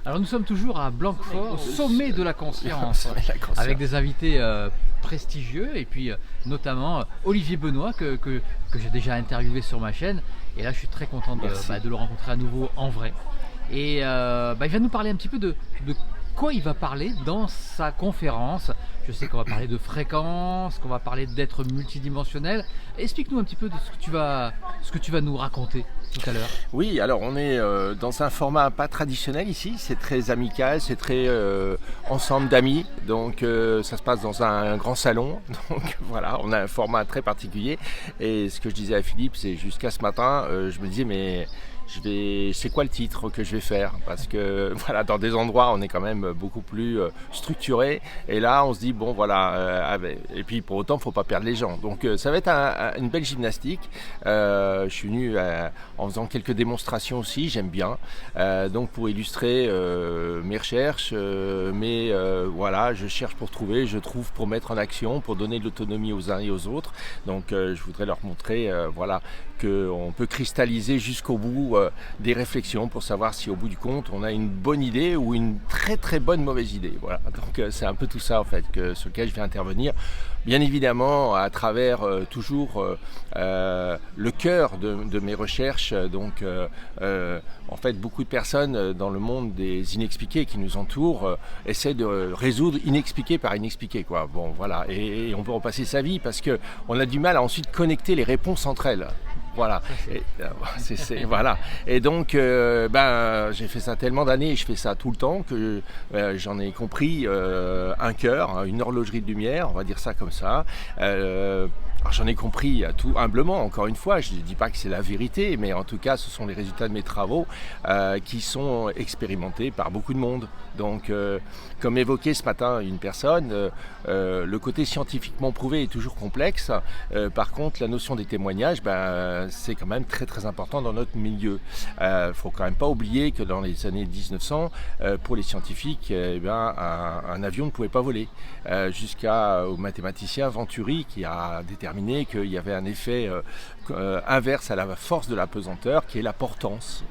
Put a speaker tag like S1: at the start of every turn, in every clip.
S1: Alors nous sommes toujours à Blanquefort, au sommet de la conscience,
S2: Sommet de la conscience.
S1: avec des invités prestigieux et puis notamment Olivier Benoît que j'ai déjà interviewé sur ma chaîne. Et là je suis très content de le rencontrer à nouveau en vrai. Et il va nous parler un petit peu de quoi il va parler dans sa conférence. Je sais qu'on va parler de fréquence, qu'on va parler d'être multidimensionnel. Explique-nous un petit peu de ce que tu vas nous raconter tout à l'heure.
S2: Oui, alors on est dans un format pas traditionnel ici, c'est très amical, c'est très ensemble d'amis, donc ça se passe dans un grand salon, donc voilà, on a un format très particulier. Et ce que je disais à Philippe, c'est jusqu'à ce matin, je me disais mais c'est quoi le titre que je vais faire, parce que voilà, dans des endroits on est quand même beaucoup plus structuré, et là on se dit bon voilà, et puis pour autant il ne faut pas perdre les gens, donc ça va être une belle gymnastique. Je suis venu en faisant quelques démonstrations aussi, j'aime bien, donc pour illustrer mes recherches, mais voilà, je cherche pour trouver, je trouve pour mettre en action, pour donner de l'autonomie aux uns et aux autres, donc je voudrais leur montrer voilà, qu'on peut cristalliser jusqu'au bout des réflexions pour savoir si au bout du compte on a une bonne idée ou une très très bonne mauvaise idée. Voilà, donc c'est un peu tout ça en fait sur lequel je vais intervenir. Bien évidemment à travers toujours le cœur de mes recherches, donc en fait beaucoup de personnes dans le monde des inexpliqués qui nous entourent essaient de résoudre inexpliqué par inexpliqué, quoi. Bon voilà, et on peut en passer sa vie parce qu'on a du mal à ensuite connecter les réponses entre elles. Voilà. Voilà. Et donc, j'ai fait ça tellement d'années et je fais ça tout le temps que j'en ai compris un cœur, une horlogerie de lumière, on va dire ça comme ça. Alors j'en ai compris tout humblement, encore une fois, je ne dis pas que c'est la vérité, mais en tout cas ce sont les résultats de mes travaux qui sont expérimentés par beaucoup de monde. Donc comme évoqué ce matin une personne, le côté scientifiquement prouvé est toujours complexe, par contre la notion des témoignages, c'est quand même très très important dans notre milieu. Il ne faut quand même pas oublier que dans les années 1900, pour les scientifiques, un avion ne pouvait pas voler, jusqu'au mathématicien Venturi qui a déterminé qu'il y avait un effet inverse à la force de la pesanteur qui est la portance.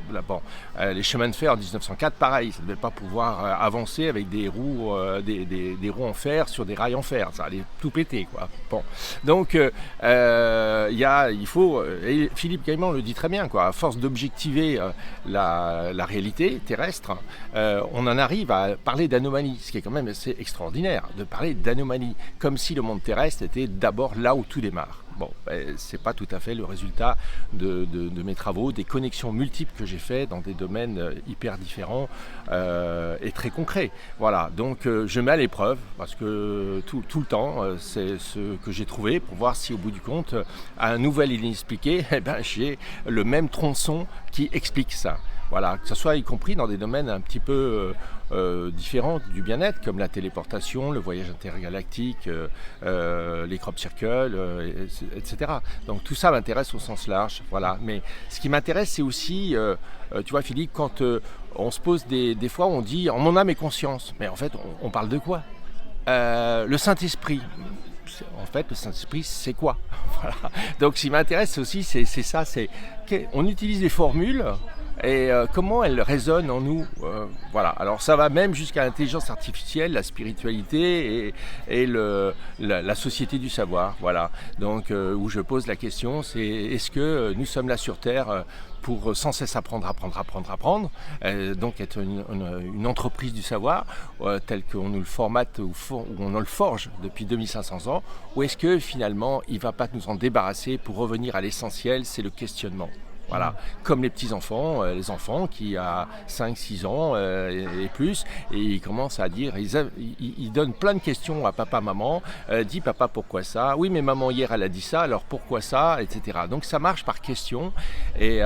S2: Les chemins de fer en 1904, pareil, ça ne devait pas pouvoir avancer avec des roues, des roues en fer sur des rails en fer, ça allait tout péter, quoi. Bon. Donc il faut, et Philippe Gaiement le dit très bien, quoi, à force d'objectiver la réalité terrestre, on en arrive à parler d'anomalies, ce qui est quand même assez extraordinaire, de parler d'anomalies, comme si le monde terrestre était d'abord là où tout démarre. Bon, c'est pas tout à fait le résultat de mes travaux, des connexions multiples que j'ai fait dans des domaines hyper différents et très concrets. Voilà, donc je mets à l'épreuve parce que tout le temps, c'est ce que j'ai trouvé pour voir si au bout du compte, à un nouvel inexpliqué, j'ai le même tronçon qui explique ça. Voilà, que ce soit y compris dans des domaines un petit peu différents du bien-être, comme la téléportation, le voyage intergalactique, les crop circles, etc. Donc tout ça m'intéresse au sens large. Voilà. Mais ce qui m'intéresse, c'est aussi, tu vois Philippe, quand on se pose des fois, on dit « en mon âme et conscience ». Mais en fait, on parle de quoi ? Le Saint-Esprit. En fait, le Saint-Esprit, c'est quoi ? Voilà. Donc ce qui m'intéresse aussi, c'est ça, on utilise des formules et comment elles résonnent en nous. Voilà. Alors ça va même jusqu'à l'intelligence artificielle, la spiritualité et la société du savoir. Voilà. Donc où je pose la question, c'est est-ce que nous sommes là sur Terre pour sans cesse apprendre, donc être une entreprise du savoir, telle qu'on nous le formate ou on nous le forge depuis 2500 ans, ou est-ce que finalement il ne va pas nous en débarrasser pour revenir à l'essentiel, c'est le questionnement. Voilà, comme les petits-enfants, les enfants qui a 5-6 ans et plus, et ils commencent à dire, ils donnent plein de questions à papa, maman, dis papa pourquoi ça, oui mais maman hier elle a dit ça, alors pourquoi ça, etc. Donc ça marche par question, et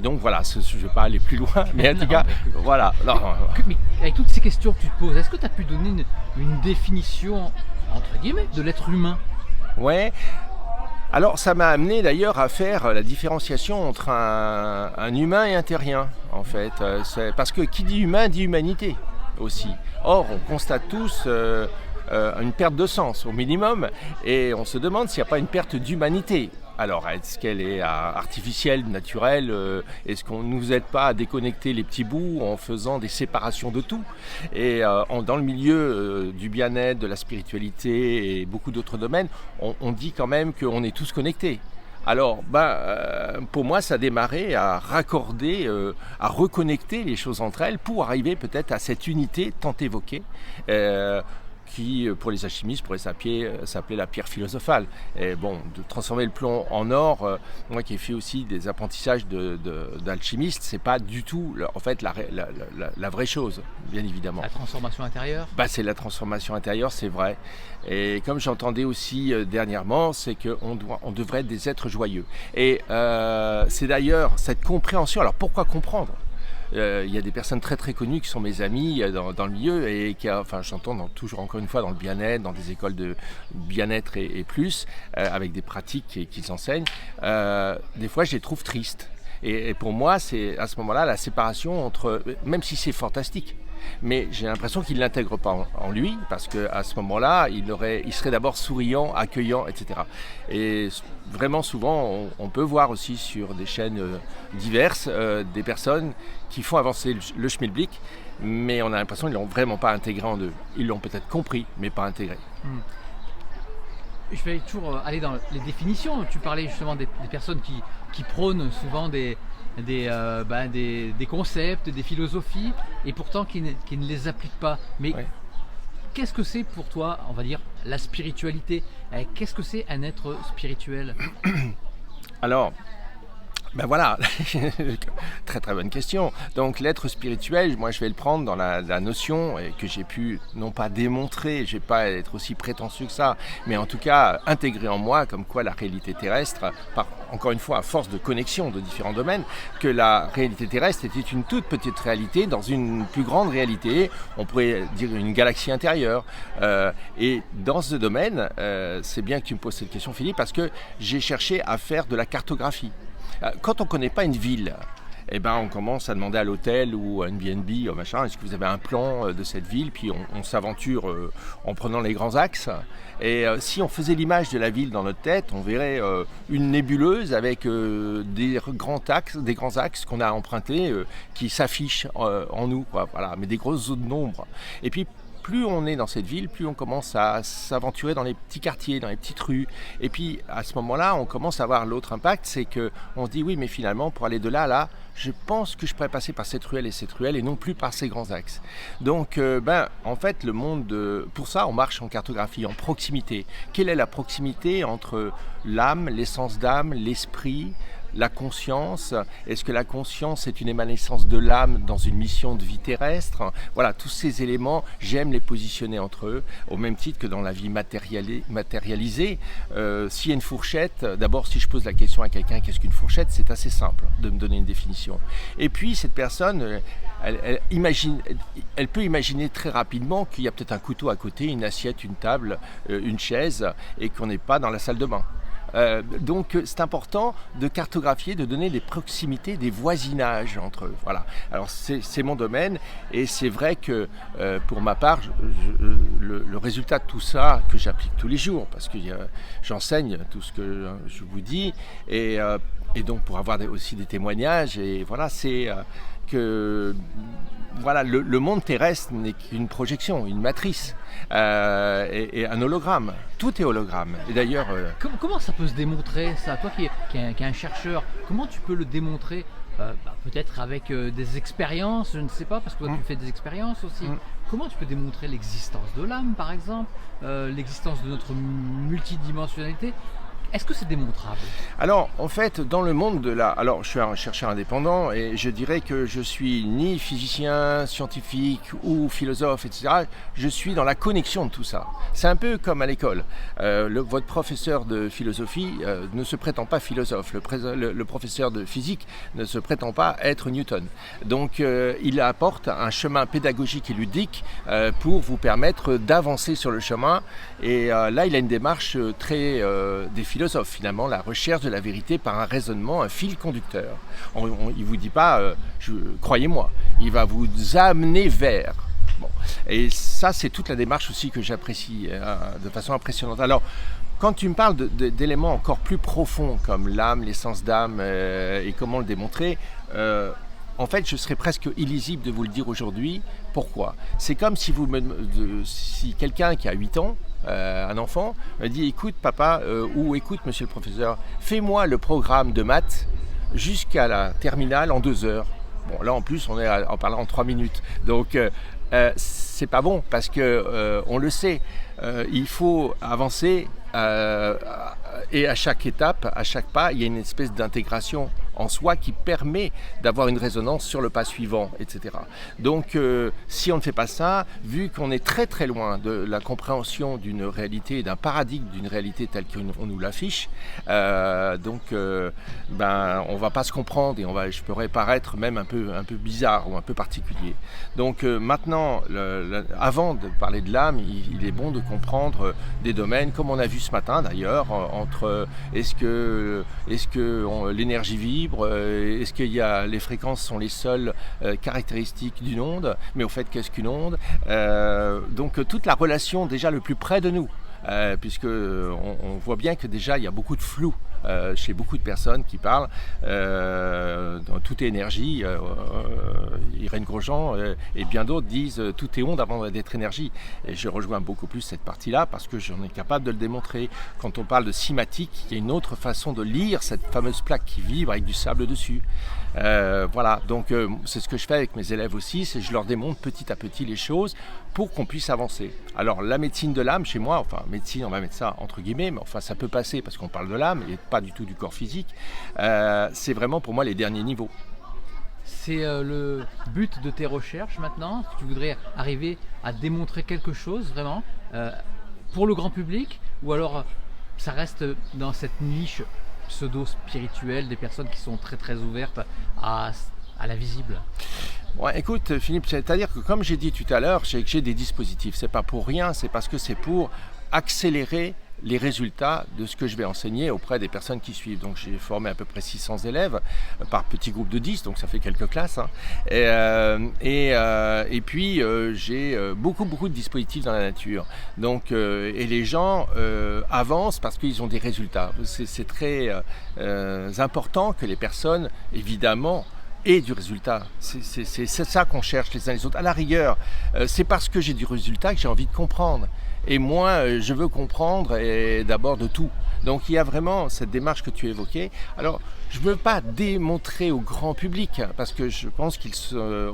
S2: donc voilà, je ne vais pas aller plus loin, mais en tout cas, voilà.
S1: Mais avec toutes ces questions que tu te poses, est-ce que tu as pu donner une définition, entre guillemets, de l'être humain ?
S2: Ouais. Alors ça m'a amené d'ailleurs à faire la différenciation entre un humain et un terrien, en fait. Parce que qui dit humain dit humanité aussi. Or, on constate tous une perte de sens au minimum, et on se demande s'il n'y a pas une perte d'humanité Alors, est-ce qu'elle est artificielle, naturelle Est-ce qu'on ne nous aide pas à déconnecter les petits bouts en faisant des séparations de tout? Et dans le milieu du bien-être, de la spiritualité et beaucoup d'autres domaines, on dit quand même qu'on est tous connectés. Alors, pour moi, ça a démarré à raccorder, à reconnecter les choses entre elles pour arriver peut-être à cette unité tant évoquée. Qui, pour les alchimistes, pourrait s'appeler la pierre philosophale. Et bon, de transformer le plomb en or, moi qui ai fait aussi des apprentissages d'alchimiste, c'est pas du tout, en fait, la vraie chose, bien évidemment.
S1: La transformation intérieure ?
S2: C'est la transformation intérieure, c'est vrai. Et comme j'entendais aussi dernièrement, c'est qu'on devrait être des êtres joyeux. Et c'est d'ailleurs cette compréhension. Alors pourquoi comprendre ? Il y a des personnes très très connues qui sont mes amis dans le milieu et j'entends toujours encore une fois dans le bien-être, dans des écoles de bien-être et plus, avec des pratiques qu'ils enseignent. Des fois, je les trouve tristes. Et pour moi, c'est à ce moment-là la séparation entre, même si c'est fantastique, mais j'ai l'impression qu'il ne l'intègre pas en lui, parce qu'à ce moment-là, il serait d'abord souriant, accueillant, etc. Et vraiment souvent, on peut voir aussi sur des chaînes diverses des personnes qui font avancer le schmilblick, mais on a l'impression qu'ils ne l'ont vraiment pas intégré en eux. Ils l'ont peut-être compris, mais pas intégré.
S1: Je vais toujours aller dans les définitions. Tu parlais justement des personnes qui prônent souvent des concepts, des philosophies, et pourtant qui ne les appliquent pas. Mais ouais. Qu'est-ce que c'est pour toi, on va dire, la spiritualité ? Qu'est-ce que c'est un être spirituel ?
S2: Alors, voilà, très très bonne question. Donc l'être spirituel, moi je vais le prendre dans la notion que j'ai pu non pas démontrer, je ne vais pas être aussi prétentieux que ça, mais en tout cas intégrer en moi comme quoi la réalité terrestre, encore une fois à force de connexion de différents domaines, que la réalité terrestre était une toute petite réalité dans une plus grande réalité, on pourrait dire une galaxie intérieure. Et dans ce domaine, c'est bien que tu me poses cette question Philippe, parce que j'ai cherché à faire de la cartographie. Quand on ne connaît pas une ville, on commence à demander à l'hôtel ou à Airbnb, est-ce que vous avez un plan de cette ville ? Puis on s'aventure en prenant les grands axes. Et si on faisait l'image de la ville dans notre tête, on verrait une nébuleuse avec des grands axes qu'on a empruntés qui s'affichent en nous, quoi, voilà, mais des grosses zones d'ombre. Et puis, plus on est dans cette ville, plus on commence à s'aventurer dans les petits quartiers, dans les petites rues. Et puis, à ce moment-là, on commence à avoir l'autre impact, c'est qu'on se dit, oui, mais finalement, pour aller de là à là, je pense que je pourrais passer par cette ruelle et non plus par ces grands axes. Donc, en fait, le monde, pour ça, on marche en cartographie, en proximité. Quelle est la proximité entre l'âme, l'essence d'âme, l'esprit, la conscience? Est-ce que la conscience est une émanescence de l'âme dans une mission de vie terrestre? Voilà, tous ces éléments, j'aime les positionner entre eux, au même titre que dans la vie matérialisée. S'il y a une fourchette, d'abord, si je pose la question à quelqu'un, qu'est-ce qu'une fourchette? C'est assez simple de me donner une définition. Et puis, cette personne, elle peut imaginer très rapidement qu'il y a peut-être un couteau à côté, une assiette, une table, une chaise, et qu'on n'est pas dans la salle de bain. Donc c'est important de cartographier, de donner des proximités, des voisinages entre eux. Voilà. Alors c'est mon domaine et c'est vrai que pour ma part, le résultat de tout ça que j'applique tous les jours, parce que j'enseigne tout ce que je vous dis et donc pour avoir aussi des témoignages, et voilà, c'est que voilà, le monde terrestre n'est qu'une projection, une matrice et un hologramme. Tout est hologramme. Et d'ailleurs,
S1: comment ça peut se démontrer ça? Toi qui es un chercheur, comment tu peux le démontrer? Peut-être avec des expériences, je ne sais pas, parce que toi tu fais des expériences aussi. Comment tu peux démontrer l'existence de l'âme, par exemple, l'existence de notre multidimensionnalité? Est-ce que c'est démontrable?
S2: Alors, en fait, dans le monde de la... Alors, je suis un chercheur indépendant et je dirais que je suis ni physicien, scientifique ou philosophe, etc. Je suis dans la connexion de tout ça. C'est un peu comme à l'école. Votre professeur de philosophie ne se prétend pas philosophe. Le professeur de physique ne se prétend pas être Newton. Donc, il apporte un chemin pédagogique et ludique pour vous permettre d'avancer sur le chemin. Et là, il a une démarche très des philosophes, finalement, la recherche de la vérité par un raisonnement, un fil conducteur. Il ne vous dit pas, croyez-moi, il va vous amener vers. Bon. Et ça, c'est toute la démarche aussi que j'apprécie de façon impressionnante. Alors, quand tu me parles d'éléments encore plus profonds comme l'âme, l'essence d'âme et comment le démontrer, en fait, je serais presque illisible de vous le dire aujourd'hui. Pourquoi ? C'est comme si, si quelqu'un qui a 8 ans, un enfant, me dit « Écoute papa, ou écoute monsieur le professeur, fais-moi le programme de maths jusqu'à la terminale en 2 heures. » Bon, là en plus, on est en parlant en 3 minutes. Donc, c'est pas bon parce que on le sait, il faut avancer et à chaque étape, à chaque pas, il y a une espèce d'intégration en soi qui permet d'avoir une résonance sur le pas suivant, etc. Donc, si on ne fait pas ça, vu qu'on est très très loin de la compréhension d'une réalité, d'un paradigme d'une réalité telle qu'on nous l'affiche, on va pas se comprendre et je pourrais paraître même un peu bizarre ou un peu particulier. Donc maintenant, avant de parler de l'âme, il est bon de comprendre des domaines, comme on a vu ce matin d'ailleurs, entre est-ce que l'énergie vibre, est-ce que les fréquences sont les seules caractéristiques d'une onde, mais au fait qu'est-ce qu'une onde, donc toute la relation déjà le plus près de nous, puisque on voit bien que déjà il y a beaucoup de flou chez beaucoup de personnes qui parlent, tout est énergie, Irène Grosjean et bien d'autres disent tout est onde avant d'être énergie, et je rejoins beaucoup plus cette partie-là parce que j'en ai capable de le démontrer. Quand on parle de cymatique, il y a une autre façon de lire cette fameuse plaque qui vibre avec du sable dessus. Voilà, donc c'est ce que je fais avec mes élèves aussi, c'est que je leur démontre petit à petit les choses pour qu'on puisse avancer. Alors la médecine de l'âme chez moi, enfin médecine on va mettre ça entre guillemets, mais enfin ça peut passer parce qu'on parle de l'âme et pas du tout du corps physique, c'est vraiment pour moi les derniers niveaux.
S1: C'est le but de tes recherches maintenant? Tu voudrais arriver à démontrer quelque chose vraiment pour le grand public, ou alors ça reste dans cette niche pseudo-spirituelle des personnes qui sont très très ouvertes à la visible?
S2: Ouais, écoute Philippe, c'est-à-dire que comme j'ai dit tout à l'heure, j'ai des dispositifs, c'est pas pour rien, c'est parce que c'est pour accélérer les résultats de ce que je vais enseigner auprès des personnes qui suivent. Donc j'ai formé à peu près 600 élèves par petits groupes de 10, donc ça fait quelques classes, hein. Et puis j'ai beaucoup de dispositifs dans la nature. Donc, et les gens avancent parce qu'ils ont des résultats. C'est très important que les personnes, évidemment, et du résultat. C'est ça qu'on cherche les uns les autres. À la rigueur, c'est parce que j'ai du résultat que j'ai envie de comprendre. Et moi, je veux comprendre d'abord de tout. Donc il y a vraiment cette démarche que tu évoquais. Alors, je ne veux pas démontrer au grand public, parce que je pense qu'ils sont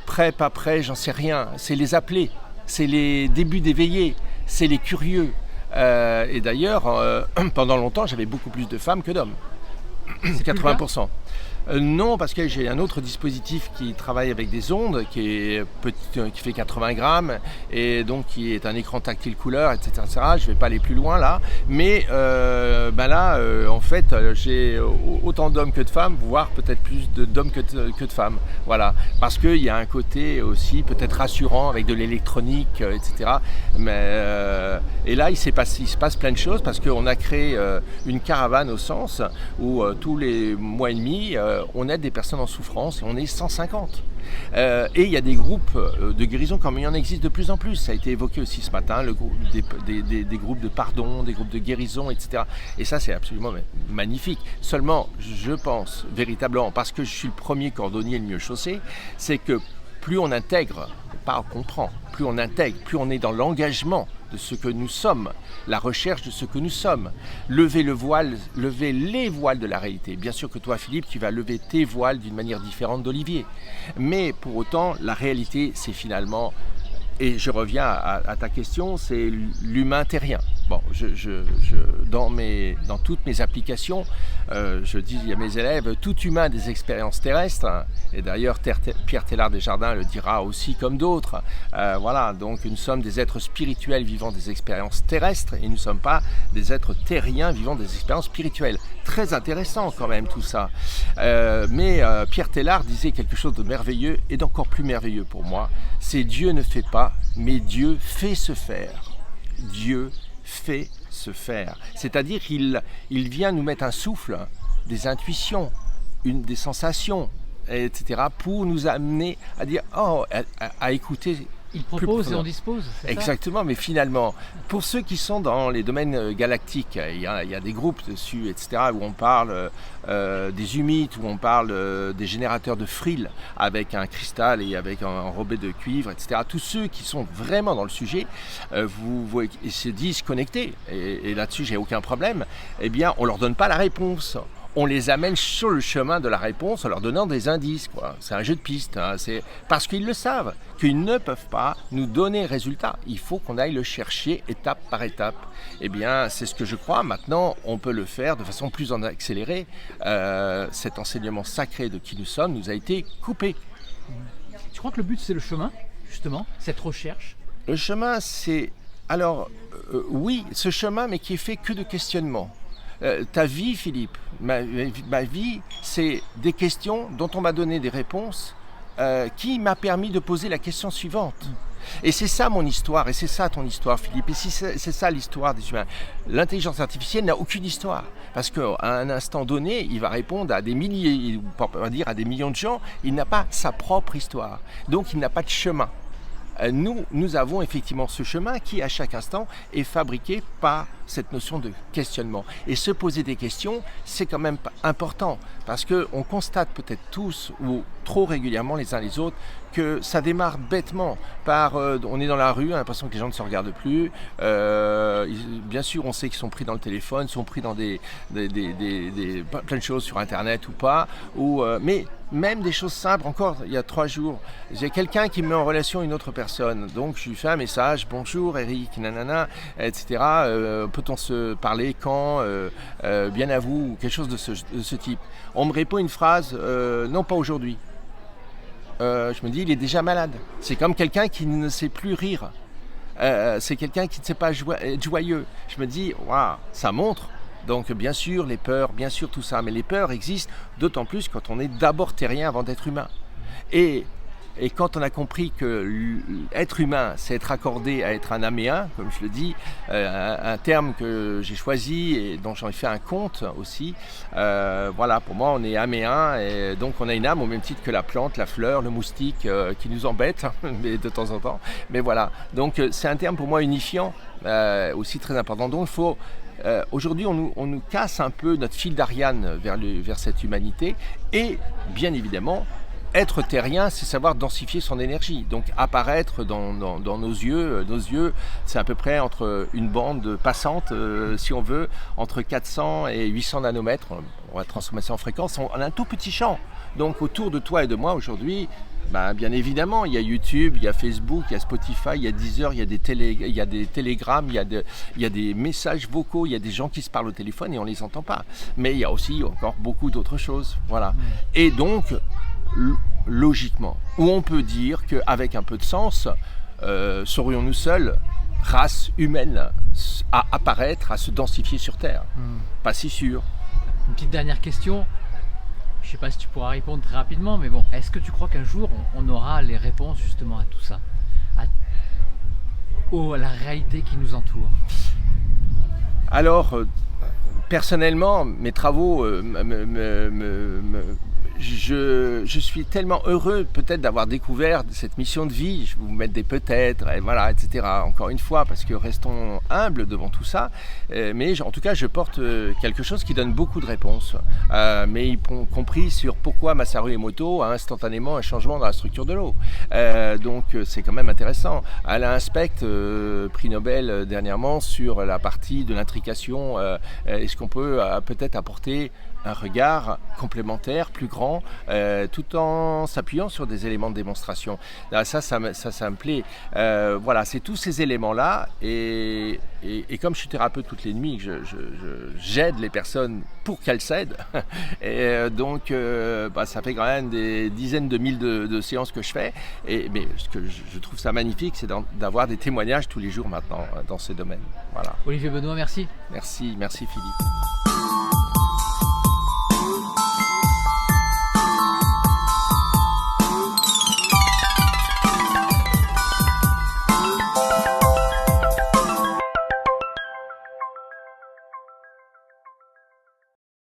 S2: prêts, pas prêts, j'en sais rien. C'est les appeler, c'est les débuts d'éveillés, c'est les curieux. Et d'ailleurs, pendant longtemps, j'avais beaucoup plus de femmes que d'hommes. 80%. Non, parce que j'ai un autre dispositif qui travaille avec des ondes, qui fait 80 grammes, et donc qui est un écran tactile couleur, etc. Je ne vais pas aller plus loin là, mais en fait, j'ai autant d'hommes que de femmes, voire peut-être plus d'hommes que de femmes. Voilà, parce qu'il y a un côté aussi peut-être rassurant avec de l'électronique, etc. Et là, il se passe plein de choses, parce qu'on a créé une caravane au sens où tous les mois et demi, on aide des personnes en souffrance, et on est 150. Et il y a des groupes de guérison, comme il y en existe de plus en plus. Ça a été évoqué aussi ce matin, des groupes de pardon, des groupes de guérison, etc. Et ça, c'est absolument magnifique. Seulement, je pense véritablement, parce que je suis le premier cordonnier le mieux chaussé, c'est que plus on intègre, pas on comprend, plus on intègre, plus on est dans l'engagement de ce que nous sommes, la recherche de ce que nous sommes. Lever les voiles de la réalité. Bien sûr que toi, Philippe, tu vas lever tes voiles d'une manière différente d'Olivier. Mais pour autant, la réalité, c'est finalement, et je reviens à ta question, c'est l'humain terrien. Bon, dans toutes mes applications, je dis à mes élèves, tout humain a des expériences terrestres, hein, et d'ailleurs Pierre Teilhard Desjardins le dira aussi comme d'autres. Voilà, donc nous sommes des êtres spirituels vivant des expériences terrestres, et nous ne sommes pas des êtres terriens vivant des expériences spirituelles. Très intéressant quand même tout ça. Mais Pierre Teilhard disait quelque chose de merveilleux, et d'encore plus merveilleux pour moi, c'est Dieu ne fait pas, mais Dieu fait se faire. Dieu fait se faire. C'est-à-dire qu'il vient nous mettre un souffle, des intuitions, des sensations, etc., pour nous amener à dire, à écouter
S1: Il propose et on dispose, c'est ça ?
S2: Exactement, mais finalement, pour ceux qui sont dans les domaines galactiques, il y a des groupes dessus, etc., où on parle des humides, où on parle des générateurs de frill avec un cristal et avec un enrobé de cuivre, etc. Tous ceux qui sont vraiment dans le sujet, ils se disent connectés, et là-dessus, j'ai aucun problème, eh bien, on ne leur donne pas la réponse. On les amène sur le chemin de la réponse en leur donnant des indices, quoi. C'est un jeu de piste, hein. C'est parce qu'ils le savent, qu'ils ne peuvent pas nous donner le résultat. Il faut qu'on aille le chercher étape par étape. Eh bien, c'est ce que je crois. Maintenant, on peut le faire de façon plus accélérée. Cet enseignement sacré de qui nous sommes nous a été coupé.
S1: Tu crois que le but, c'est le chemin, justement, cette recherche ?
S2: Le chemin, c'est... Alors, oui, ce chemin, mais qui est fait que de questionnements. Ta vie, Philippe, ma vie, c'est des questions dont on m'a donné des réponses qui m'a permis de poser la question suivante. Et c'est ça mon histoire, et c'est ça ton histoire, Philippe, et c'est ça l'histoire des humains. L'intelligence artificielle n'a aucune histoire, parce qu'à un instant donné, il va répondre à des milliers, on va dire à des millions de gens, il n'a pas sa propre histoire, donc il n'a pas de chemin. Nous avons effectivement ce chemin qui, à chaque instant, est fabriqué par cette notion de questionnement. Et se poser des questions, c'est quand même important, parce qu'on constate peut-être tous, ou trop régulièrement les uns les autres, que ça démarre bêtement par on est dans la rue, on a l'impression que les gens ne se regardent plus. Bien sûr, on sait qu'ils sont pris dans le téléphone, sont pris dans plein de choses sur Internet ou pas. Mais même des choses simples. Encore il y a 3 jours, j'ai quelqu'un qui me met en relation une autre personne. Donc je lui fais un message, bonjour Eric, nanana, etc. Peut-on se parler quand bien à vous, ou quelque chose de ce type. On me répond une phrase, non pas aujourd'hui. Je me dis, il est déjà malade. C'est comme quelqu'un qui ne sait plus rire. C'est quelqu'un qui ne sait pas être joyeux. Je me dis, waouh, ça montre. Donc bien sûr, les peurs, bien sûr tout ça. Mais les peurs existent d'autant plus quand on est d'abord terrien avant d'être humain. Et quand on a compris que être humain, c'est être accordé à être un améen, comme je le dis, un terme que j'ai choisi et dont j'en ai fait un conte aussi. Voilà, pour moi, on est améen et donc on a une âme au même titre que la plante, la fleur, le moustique qui nous embête mais de temps en temps. Mais voilà, donc c'est un terme pour moi unifiant, aussi très important. Donc il faut... aujourd'hui, on nous casse un peu notre fil d'Ariane vers cette humanité et bien évidemment, être terrien, c'est savoir densifier son énergie. Donc apparaître dans nos yeux, c'est à peu près entre une bande passante, si on veut, entre 400 et 800 nanomètres. On va transformer ça en fréquence. On a un tout petit champ. Donc autour de toi et de moi aujourd'hui, bien évidemment, il y a YouTube, il y a Facebook, il y a Spotify, il y a Deezer, il y a des télégrammes, il y a des messages vocaux, il y a des gens qui se parlent au téléphone et on ne les entend pas. Mais il y a aussi encore beaucoup d'autres choses. Voilà. Et donc, logiquement, où on peut dire qu'avec un peu de sens, serions-nous seuls, race humaine, à apparaître, à se densifier sur Terre. Pas si sûr.
S1: Une petite dernière question. Je ne sais pas si tu pourras répondre très rapidement, mais bon, est-ce que tu crois qu'un jour on aura les réponses justement à tout ça, à la réalité qui nous entoure ?
S2: Alors, personnellement, mes travaux je suis tellement heureux peut-être d'avoir découvert cette mission de vie. Je vais vous mettre des peut-être, et voilà, etc. Encore une fois, parce que restons humbles devant tout ça. Mais en tout cas, je porte quelque chose qui donne beaucoup de réponses. Mais y compris sur pourquoi Masaru Emoto a instantanément un changement dans la structure de l'eau. Donc c'est quand même intéressant. Alain Specht, prix Nobel dernièrement, sur la partie de l'intrication. Est-ce qu'on peut peut-être apporter un regard complémentaire, plus grand, tout en s'appuyant sur des éléments de démonstration. Ça me plaît. Voilà, c'est tous ces éléments-là. Et comme je suis thérapeute toutes les nuits, j'aide les personnes pour qu'elles s'aident. Et donc, ça fait quand même des dizaines de milliers de séances que je fais. Mais ce que je trouve ça magnifique, c'est d'avoir des témoignages tous les jours maintenant dans ces domaines. Voilà.
S1: Olivier Benoît, merci.
S2: Merci Philippe.